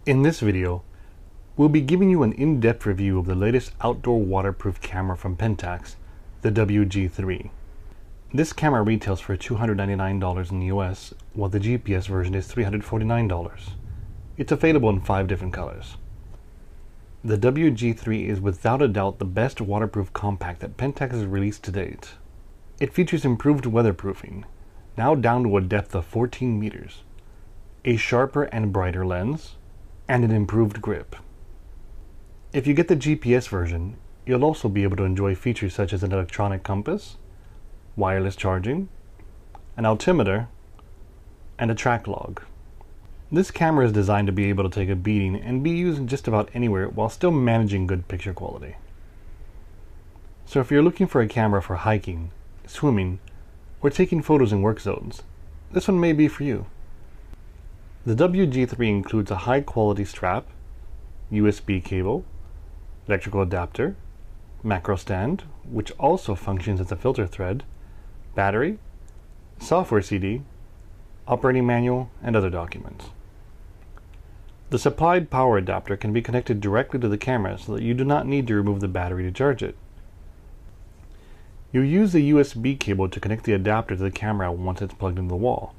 In this video, we'll be giving you an in-depth review of the latest outdoor waterproof camera from Pentax, the WG-3. This camera retails for $299 in the US, while the GPS version is $349. It's available in 5 different colors. The WG-3 is without a doubt the best waterproof compact that Pentax has released to date. It features improved weatherproofing, now down to a depth of 14 meters, a sharper and brighter lens, and an improved grip. If you get the GPS version, you'll also be able to enjoy features such as an electronic compass, wireless charging, an altimeter, and a track log. This camera is designed to be able to take a beating and be used just about anywhere while still managing good picture quality. So if you're looking for a camera for hiking, swimming, or taking photos in work zones, this one may be for you. The WG-3 includes a high-quality strap, USB cable, electrical adapter, macro stand, which also functions as a filter thread, battery, software CD, operating manual, and other documents. The supplied power adapter can be connected directly to the camera so that you do not need to remove the battery to charge it. You use the USB cable to connect the adapter to the camera once it's plugged into the wall.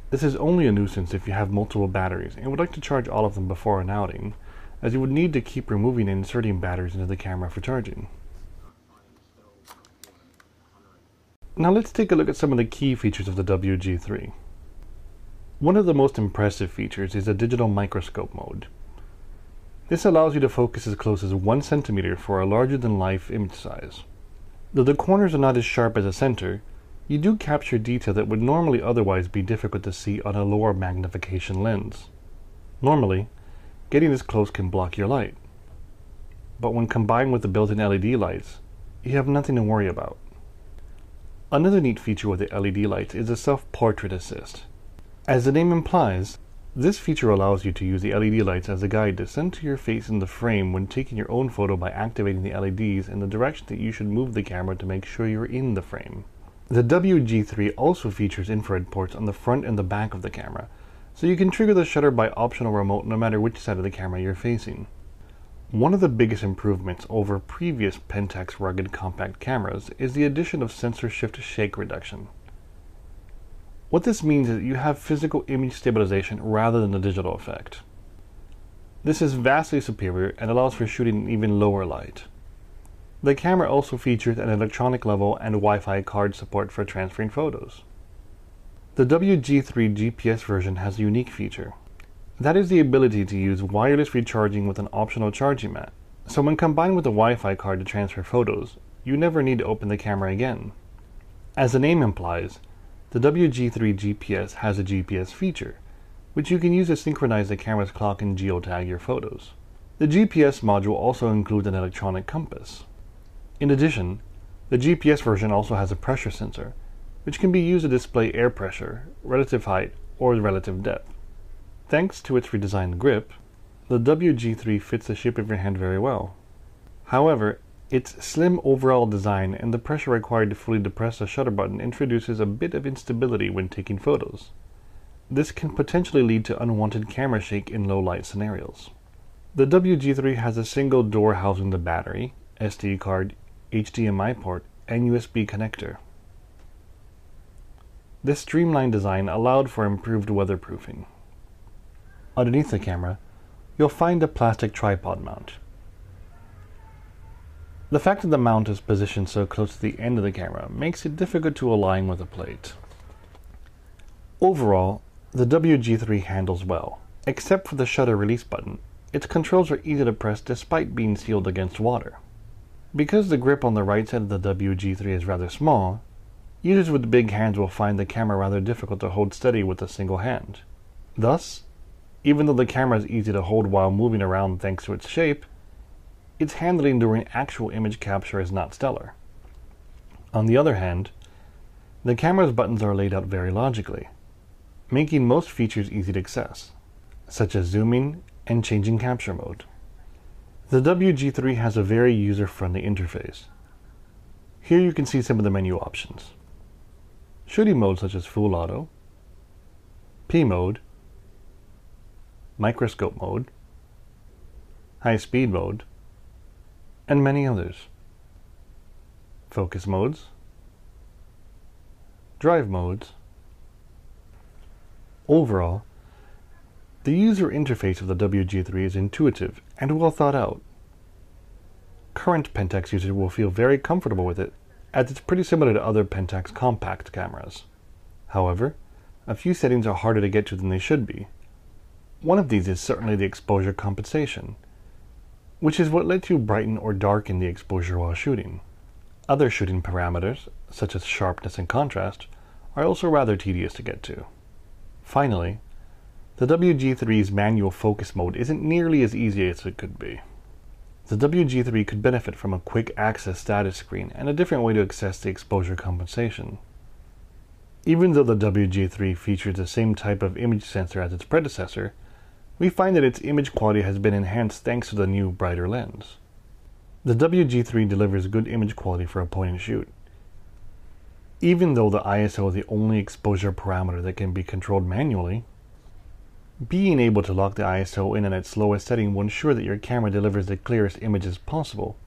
This is only a nuisance if you have multiple batteries and would like to charge all of them before an outing, as you would need to keep removing and inserting batteries into the camera for charging. Now let's take a look at some of the key features of the WG-3. One of the most impressive features is the digital microscope mode. This allows you to focus as close as 1 centimeter for a larger-than-life image size. Though the corners are not as sharp as the center, you do capture detail that would normally otherwise be difficult to see on a lower magnification lens. Normally, getting this close can block your light, but when combined with the built-in LED lights, you have nothing to worry about. Another neat feature with the LED lights is the self-portrait assist. As the name implies, this feature allows you to use the LED lights as a guide to center your face in the frame when taking your own photo by activating the LEDs in the direction that you should move the camera to make sure you're in the frame. The WG-3 also features infrared ports on the front and the back of the camera, so you can trigger the shutter by optional remote no matter which side of the camera you're facing. One of the biggest improvements over previous Pentax rugged compact cameras is the addition of sensor shift shake reduction. What this means is that you have physical image stabilization rather than a digital effect. This is vastly superior and allows for shooting in even lower light. The camera also features an electronic level and Wi-Fi card support for transferring photos. The WG-3 GPS version has a unique feature. That is the ability to use wireless recharging with an optional charging mat. So when combined with a Wi-Fi card to transfer photos, you never need to open the camera again. As the name implies, the WG-3 GPS has a GPS feature, which you can use to synchronize the camera's clock and geotag your photos. The GPS module also includes an electronic compass. In addition, the GPS version also has a pressure sensor, which can be used to display air pressure, relative height, or relative depth. Thanks to its redesigned grip, the WG-3 fits the shape of your hand very well. However, its slim overall design and the pressure required to fully depress the shutter button introduces a bit of instability when taking photos. This can potentially lead to unwanted camera shake in low light scenarios. The WG-3 has a single door housing the battery, SD card, HDMI port, and USB connector. This streamlined design allowed for improved weatherproofing. Underneath the camera, you'll find a plastic tripod mount. The fact that the mount is positioned so close to the end of the camera makes it difficult to align with a plate. Overall, the WG-3 handles well. Except for the shutter release button, its controls are easy to press despite being sealed against water. Because the grip on the right side of the WG-3 is rather small, users with big hands will find the camera rather difficult to hold steady with a single hand. Thus, even though the camera is easy to hold while moving around thanks to its shape, its handling during actual image capture is not stellar. On the other hand, the camera's buttons are laid out very logically, making most features easy to access, such as zooming and changing capture mode. The WG-3 has a very user-friendly interface. Here you can see some of the menu options. Shooting modes such as Full Auto, P mode, microscope mode, high speed mode, and many others. Focus modes, drive modes. Overall, the user interface of the WG-3 is intuitive and well thought out. Current Pentax users will feel very comfortable with it, as it's pretty similar to other Pentax compact cameras. However, a few settings are harder to get to than they should be. One of these is certainly the exposure compensation, which is what lets you brighten or darken the exposure while shooting. Other shooting parameters, such as sharpness and contrast, are also rather tedious to get to. Finally, the WG-3's manual focus mode isn't nearly as easy as it could be. The WG-3 could benefit from a quick access status screen and a different way to access the exposure compensation. Even though the WG-3 features the same type of image sensor as its predecessor, we find that its image quality has been enhanced thanks to the new, brighter lens. The WG-3 delivers good image quality for a point-and-shoot. Even though the ISO is the only exposure parameter that can be controlled manually, being able to lock the ISO in at its lowest setting will ensure that your camera delivers the clearest images possible.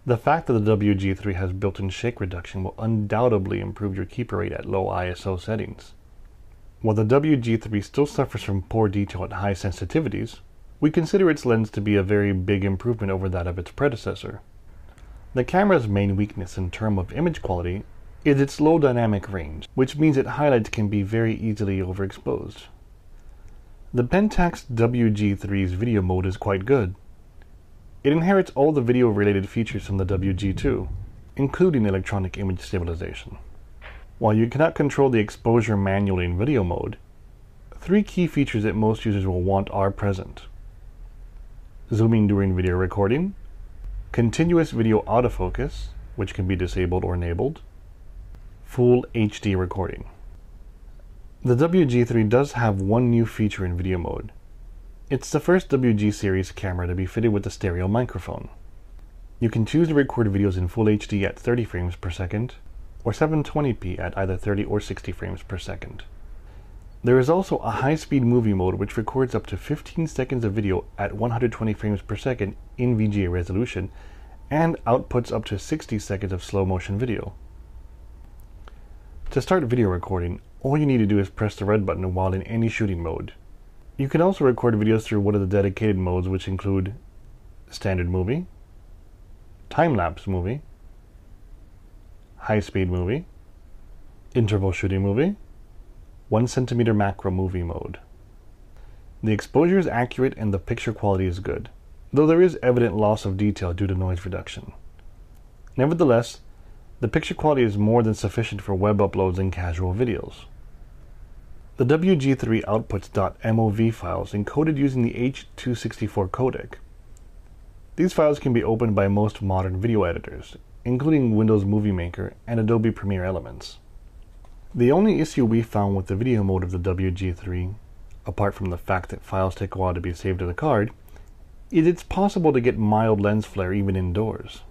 The fact that the WG-3 has built-in shake reduction will undoubtedly improve your keeper rate at low ISO settings. While the WG-3 still suffers from poor detail at high sensitivities, we consider its lens to be a very big improvement over that of its predecessor. The camera's main weakness in terms of image quality is its low dynamic range, which means that highlights can be very easily overexposed. The Pentax WG-3's video mode is quite good. It inherits all the video-related features from the WG-2, including electronic image stabilization. While you cannot control the exposure manually in video mode, three key features that most users will want are present: zooming during video recording, continuous video autofocus, which can be disabled or enabled, full HD recording. The WG-3 does have one new feature in video mode. It's the first WG series camera to be fitted with a stereo microphone. You can choose to record videos in full HD at 30 frames per second, or 720p at either 30 or 60 frames per second. There is also a high-speed movie mode which records up to 15 seconds of video at 120 frames per second in VGA resolution and outputs up to 60 seconds of slow-motion video. To start video recording, all you need to do is press the red button while in any shooting mode. You can also record videos through one of the dedicated modes, which include standard movie, time-lapse movie, high-speed movie, interval shooting movie, 1 centimeter macro movie mode. The exposure is accurate and the picture quality is good, though there is evident loss of detail due to noise reduction. Nevertheless, the picture quality is more than sufficient for web uploads and casual videos. The WG-3 outputs .mov files encoded using the H.264 codec. These files can be opened by most modern video editors, including Windows Movie Maker and Adobe Premiere Elements. The only issue we found with the video mode of the WG-3, apart from the fact that files take a while to be saved to the card, is it's possible to get mild lens flare even indoors.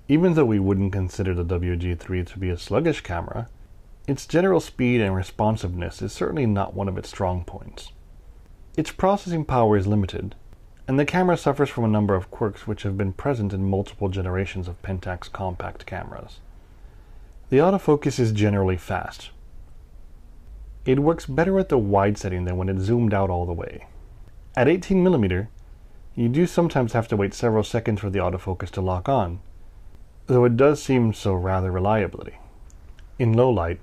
Even though we wouldn't consider the WG-3 to be a sluggish camera, its general speed and responsiveness is certainly not one of its strong points. Its processing power is limited, and the camera suffers from a number of quirks which have been present in multiple generations of Pentax compact cameras. The autofocus is generally fast. It works better at the wide setting than when it's zoomed out all the way. At 18mm, you do sometimes have to wait several seconds for the autofocus to lock on, though it does seem so rather reliably. In low light,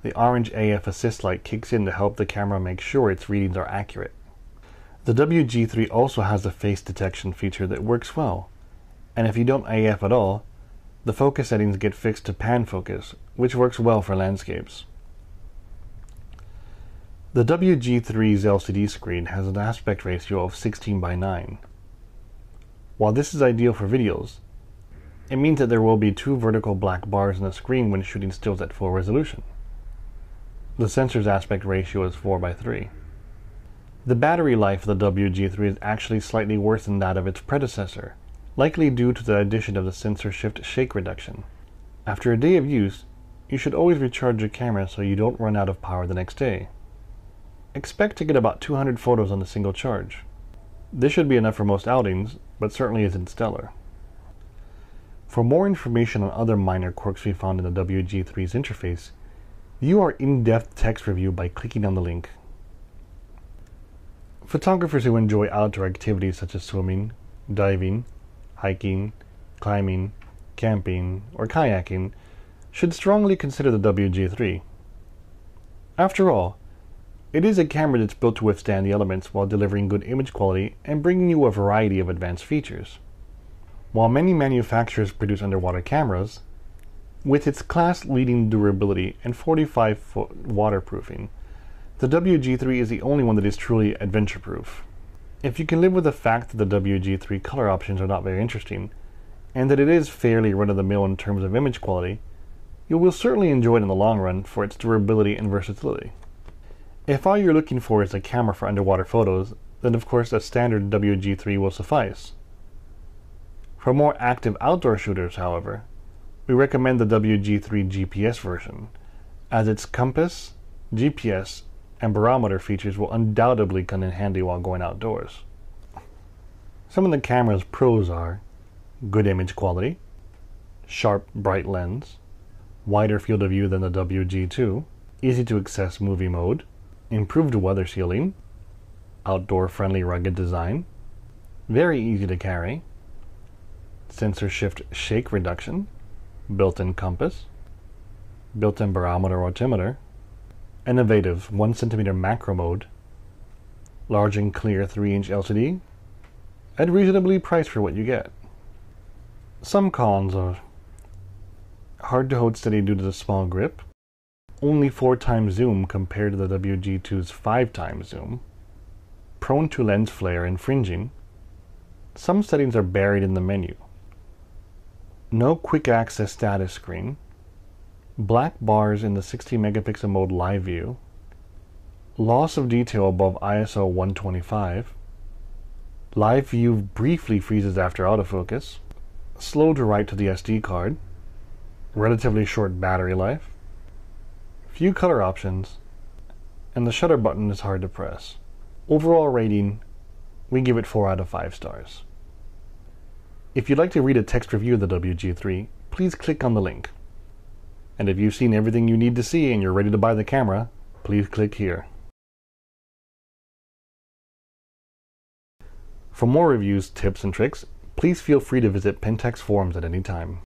the orange AF assist light kicks in to help the camera make sure its readings are accurate. The WG-3 also has a face detection feature that works well, and if you don't AF at all, the focus settings get fixed to pan focus, which works well for landscapes. The WG-3's LCD screen has an aspect ratio of 16:9. While this is ideal for videos, it means that there will be two vertical black bars on the screen when shooting stills at full resolution. The sensor's aspect ratio is 4:3. The battery life of the WG-3 is actually slightly worse than that of its predecessor, likely due to the addition of the sensor shift shake reduction. After a day of use, you should always recharge your camera so you don't run out of power the next day. expect to get about 200 photos on a single charge. This should be enough for most outings, but certainly isn't stellar. For more information on other minor quirks we found in the WG3's interface, view our in-depth text review by clicking on the link. Photographers who enjoy outdoor activities such as swimming, diving, hiking, climbing, camping, or kayaking should strongly consider the WG3. After all, it is a camera that's built to withstand the elements while delivering good image quality and bringing you a variety of advanced features. While many manufacturers produce underwater cameras, with its class-leading durability and 45-foot waterproofing, the WG3 is the only one that is truly adventure-proof. If you can live with the fact that the WG3 color options are not very interesting, and that it is fairly run-of-the-mill in terms of image quality, you will certainly enjoy it in the long run for its durability and versatility. If all you're looking for is a camera for underwater photos, then of course a standard WG3 will suffice. For more active outdoor shooters, however, we recommend the WG3 GPS version, as its compass, GPS, and barometer features will undoubtedly come in handy while going outdoors. Some of the camera's pros are good image quality, sharp, bright lens, wider field of view than the WG2, easy to access movie mode, improved weather sealing, outdoor-friendly rugged design, very easy to carry, sensor shift shake reduction, built-in compass, built-in barometer altimeter, innovative 1 cm macro mode, large and clear 3-inch LCD, and reasonably priced for what you get. Some cons are hard to hold steady due to the small grip, only 4x zoom compared to the WG2's 5x zoom, prone to lens flare and fringing, some settings are buried in the menu, no quick access status screen, black bars in the 60 megapixel mode live view, loss of detail above ISO 125, live view briefly freezes after autofocus, slow to write to the SD card, relatively short battery life, few color options, and the shutter button is hard to press. Overall rating, we give it 4 out of 5 stars. If you'd like to read a text review of the WG3, please click on the link. And if you've seen everything you need to see and you're ready to buy the camera, please click here. For more reviews, tips, and tricks, please feel free to visit Pentax forums at any time.